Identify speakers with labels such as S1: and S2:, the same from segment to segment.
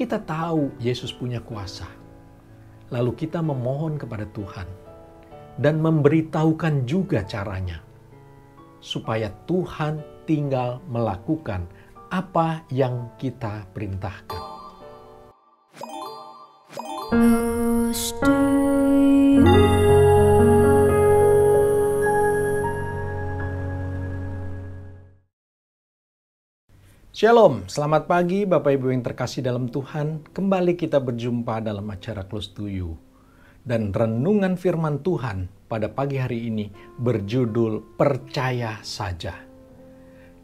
S1: Kita tahu Yesus punya kuasa. Lalu kita memohon kepada Tuhan dan memberitahukan juga caranya, supaya Tuhan tinggal melakukan apa yang kita perintahkan. Shalom, selamat pagi Bapak Ibu yang terkasih dalam Tuhan. Kembali kita berjumpa dalam acara Close to You. Dan renungan firman Tuhan pada pagi hari ini berjudul Percaya Saja.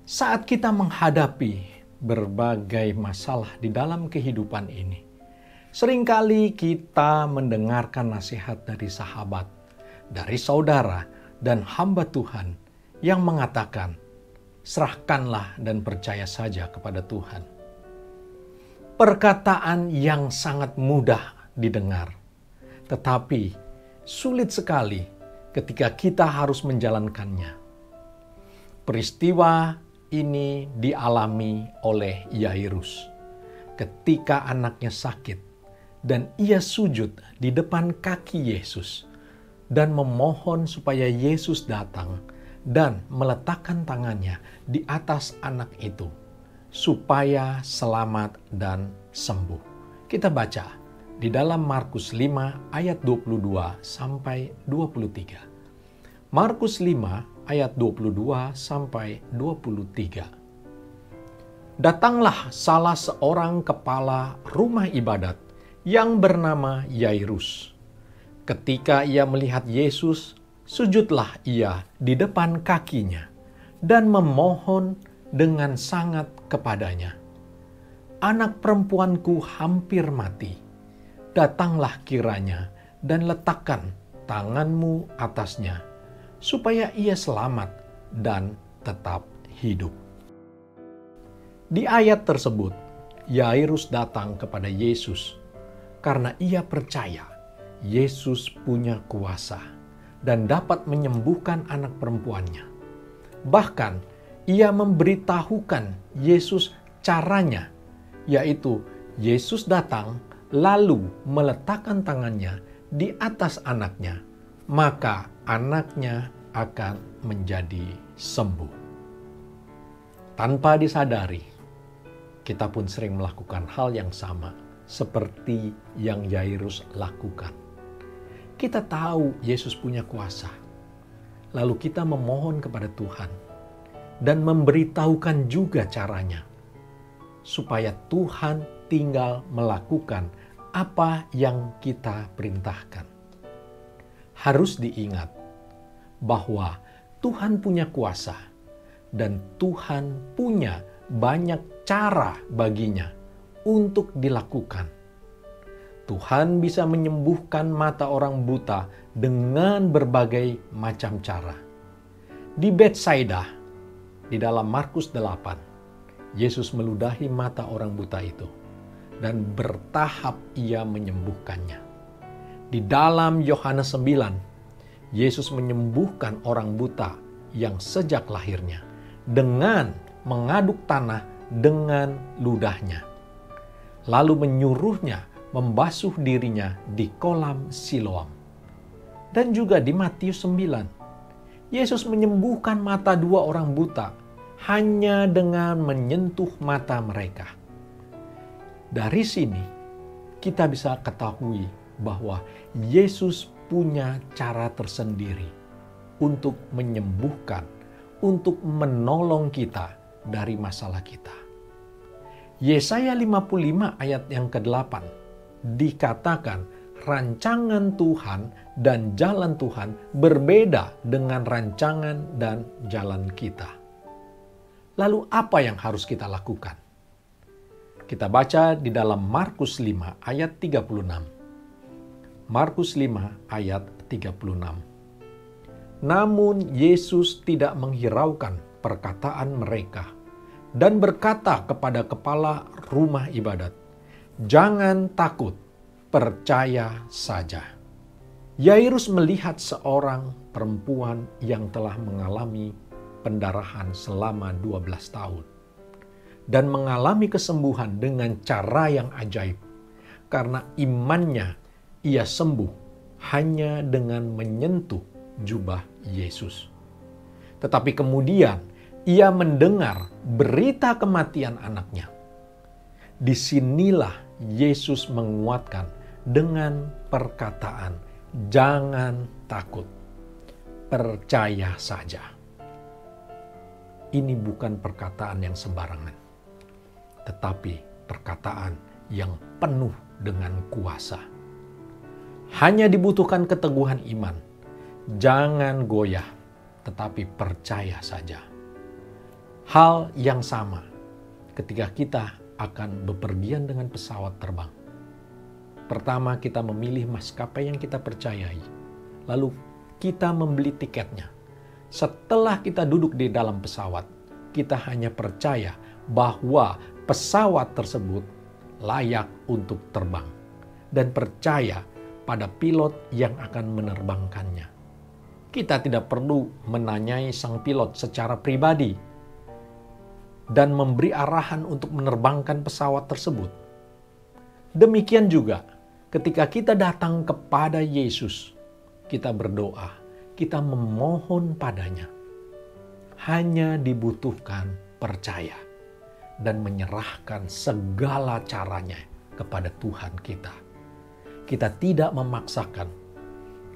S1: Saat kita menghadapi berbagai masalah di dalam kehidupan ini, seringkali kita mendengarkan nasihat dari sahabat, dari saudara, dan hamba Tuhan yang mengatakan, serahkanlah dan percaya saja kepada Tuhan. Perkataan yang sangat mudah didengar, tetapi sulit sekali ketika kita harus menjalankannya. Peristiwa ini dialami oleh Yairus ketika anaknya sakit dan ia sujud di depan kaki Yesus dan memohon supaya Yesus datang dan meletakkan tangannya di atas anak itu, supaya selamat dan sembuh. Kita baca di dalam Markus 5 ayat 22 sampai 23. Markus 5 ayat 22 sampai 23. Datanglah salah seorang kepala rumah ibadat yang bernama Yairus. Ketika ia melihat Yesus, sujudlah ia di depan kakinya dan memohon dengan sangat kepadanya. Anak perempuanku hampir mati. Datanglah kiranya dan letakkan tanganmu atasnya, supaya ia selamat dan tetap hidup. Di ayat tersebut, Yairus datang kepada Yesus karena ia percaya Yesus punya kuasa dan dapat menyembuhkan anak perempuannya. Bahkan, ia memberitahukan Yesus caranya, yaitu Yesus datang lalu meletakkan tangannya di atas anaknya, maka anaknya akan menjadi sembuh. Tanpa disadari, kita pun sering melakukan hal yang sama seperti yang Yairus lakukan. Kita tahu Yesus punya kuasa. Lalu kita memohon kepada Tuhan dan memberitahukan juga caranya, supaya Tuhan tinggal melakukan apa yang kita perintahkan. Harus diingat bahwa Tuhan punya kuasa dan Tuhan punya banyak cara baginya untuk dilakukan. Tuhan bisa menyembuhkan mata orang buta dengan berbagai macam cara. Di Betsaida, di dalam Markus 8, Yesus meludahi mata orang buta itu dan bertahap ia menyembuhkannya. Di dalam Yohanes 9, Yesus menyembuhkan orang buta yang sejak lahirnya dengan mengaduk tanah dengan ludahnya, lalu menyuruhnya membasuh dirinya di kolam Siloam. Dan juga di Matius 9, Yesus menyembuhkan mata dua orang buta hanya dengan menyentuh mata mereka. Dari sini, kita bisa ketahui bahwa Yesus punya cara tersendiri untuk menyembuhkan, untuk menolong kita dari masalah kita. Yesaya 55 ayat yang ke-8 dikatakan rancangan Tuhan dan jalan Tuhan berbeda dengan rancangan dan jalan kita. Lalu apa yang harus kita lakukan? Kita baca di dalam Markus 5 ayat 36. Markus 5 ayat 36. Namun Yesus tidak menghiraukan perkataan mereka dan berkata kepada kepala rumah ibadat, "Jangan takut, percaya saja." Yairus melihat seorang perempuan yang telah mengalami pendarahan selama 12 tahun. dan mengalami kesembuhan dengan cara yang ajaib. Karena imannya, ia sembuh hanya dengan menyentuh jubah Yesus. Tetapi kemudian ia mendengar berita kematian anaknya. Disinilah Yesus menguatkan dengan perkataan, "Jangan takut, percaya saja." Ini bukan perkataan yang sembarangan, tetapi perkataan yang penuh dengan kuasa. Hanya dibutuhkan keteguhan iman. Jangan goyah, tetapi percaya saja. Hal yang sama ketika kita akan bepergian dengan pesawat terbang. Pertama, kita memilih maskapai yang kita percayai. Lalu kita membeli tiketnya. Setelah kita duduk di dalam pesawat, kita hanya percaya bahwa pesawat tersebut layak untuk terbang. Dan percaya pada pilot yang akan menerbangkannya. Kita tidak perlu menanyai sang pilot secara pribadi dan memberi arahan untuk menerbangkan pesawat tersebut. Demikian juga ketika kita datang kepada Yesus, kita berdoa, kita memohon padanya. Hanya dibutuhkan percaya dan menyerahkan segala caranya kepada Tuhan kita. Kita tidak memaksakan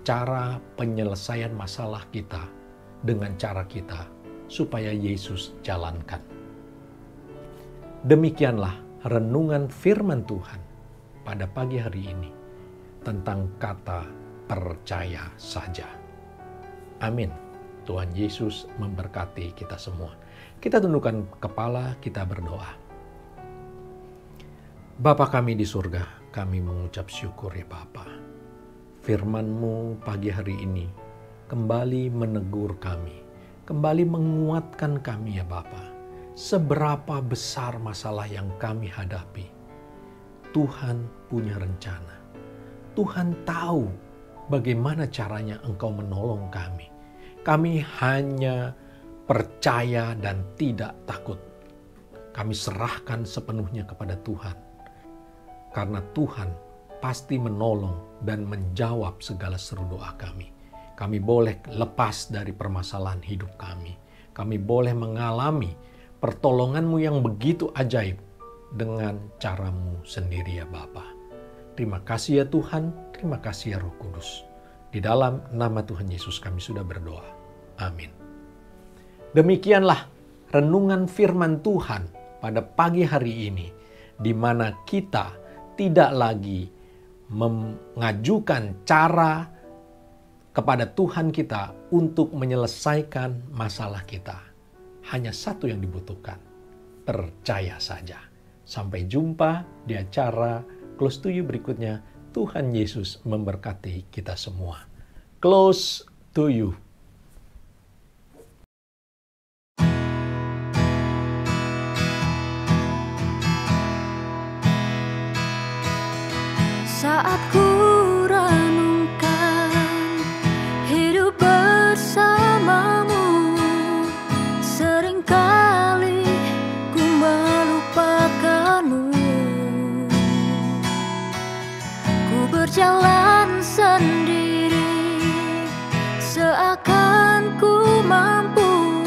S1: cara penyelesaian masalah kita dengan cara kita supaya Yesus jalankan. Demikianlah renungan firman Tuhan pada pagi hari ini tentang kata percaya saja. Amin. Tuhan Yesus memberkati kita semua. Kita tundukkan kepala, kita berdoa. Bapa kami di surga, kami mengucap syukur ya Bapa. Firman-Mu pagi hari ini kembali menegur kami, kembali menguatkan kami ya Bapa. Seberapa besar masalah yang kami hadapi, Tuhan punya rencana. Tuhan tahu bagaimana caranya Engkau menolong kami. Kami hanya percaya dan tidak takut. Kami serahkan sepenuhnya kepada Tuhan. Karena Tuhan pasti menolong dan menjawab segala seru doa kami. Kami boleh lepas dari permasalahan hidup kami. Kami boleh mengalami pertolongan-Mu yang begitu ajaib dengan cara-Mu sendiri ya Bapa. Terima kasih ya Tuhan, terima kasih ya Roh Kudus. Di dalam nama Tuhan Yesus kami sudah berdoa. Amin. Demikianlah renungan firman Tuhan pada pagi hari ini, di mana kita tidak lagi mengajukan cara kepada Tuhan kita untuk menyelesaikan masalah kita. Hanya satu yang dibutuhkan, percaya saja. Sampai jumpa di acara Close to You berikutnya. Tuhan Yesus memberkati kita semua. Close to You.
S2: Saat ku renungkan hidup bersamamu, seringkali ku melupakanmu. Ku berjalan sendiri, seakan ku mampu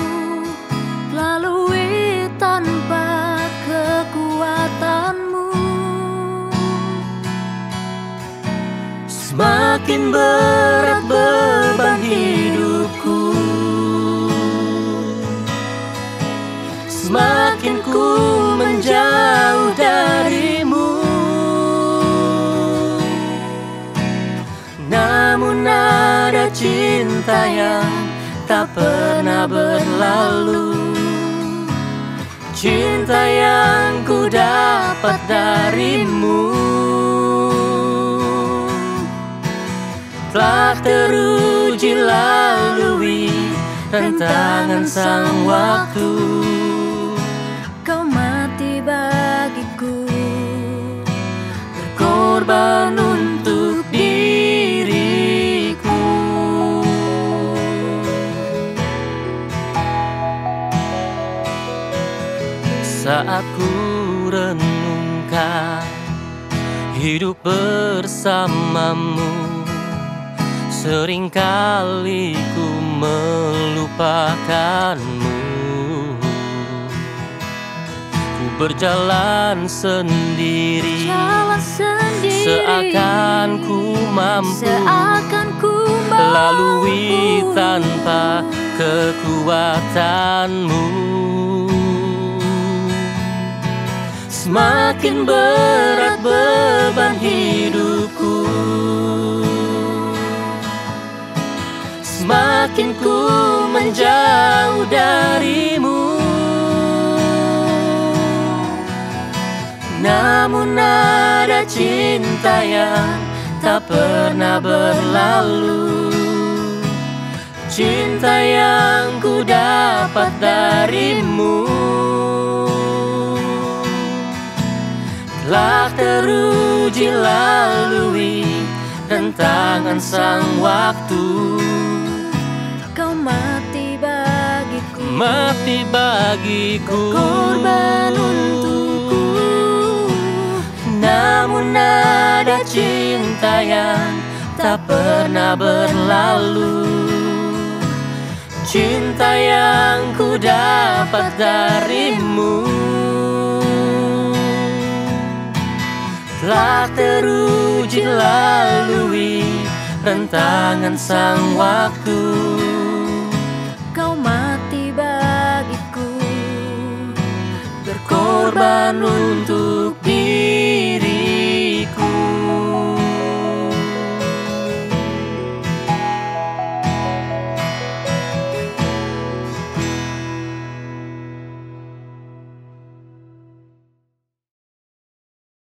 S2: lalui tanpa kekuatanmu. Semakin berat beban hidupku, semakin ku menjauh darimu. Namun ada cinta yang tak pernah berlalu, cinta yang ku dapat darimu. Telah teruji lalui tantangan sang waktu. Kau mati bagiku, berkorban untuk diriku. Saat saat ku renungkan hidup bersamamu, seringkali ku melupakanmu. Ku berjalan sendiri, seakan ku mampu lalui tanpa kekuatanmu. Semakin berat beban hidupku, semakin ku menjauh darimu. Namun ada cinta yang tak pernah berlalu, cinta yang ku dapat darimu. Telah teruji lalui rentangan sang waktu,
S3: Kau mati bagiku,
S2: mati bagiku,
S3: korban untukku.
S2: Namun ada cinta yang tak pernah berlalu, cinta yang ku dapat darimu. Telah teruji lalui rentangan sang waktu,
S3: Kau mati bagiku,
S2: berkorban untuk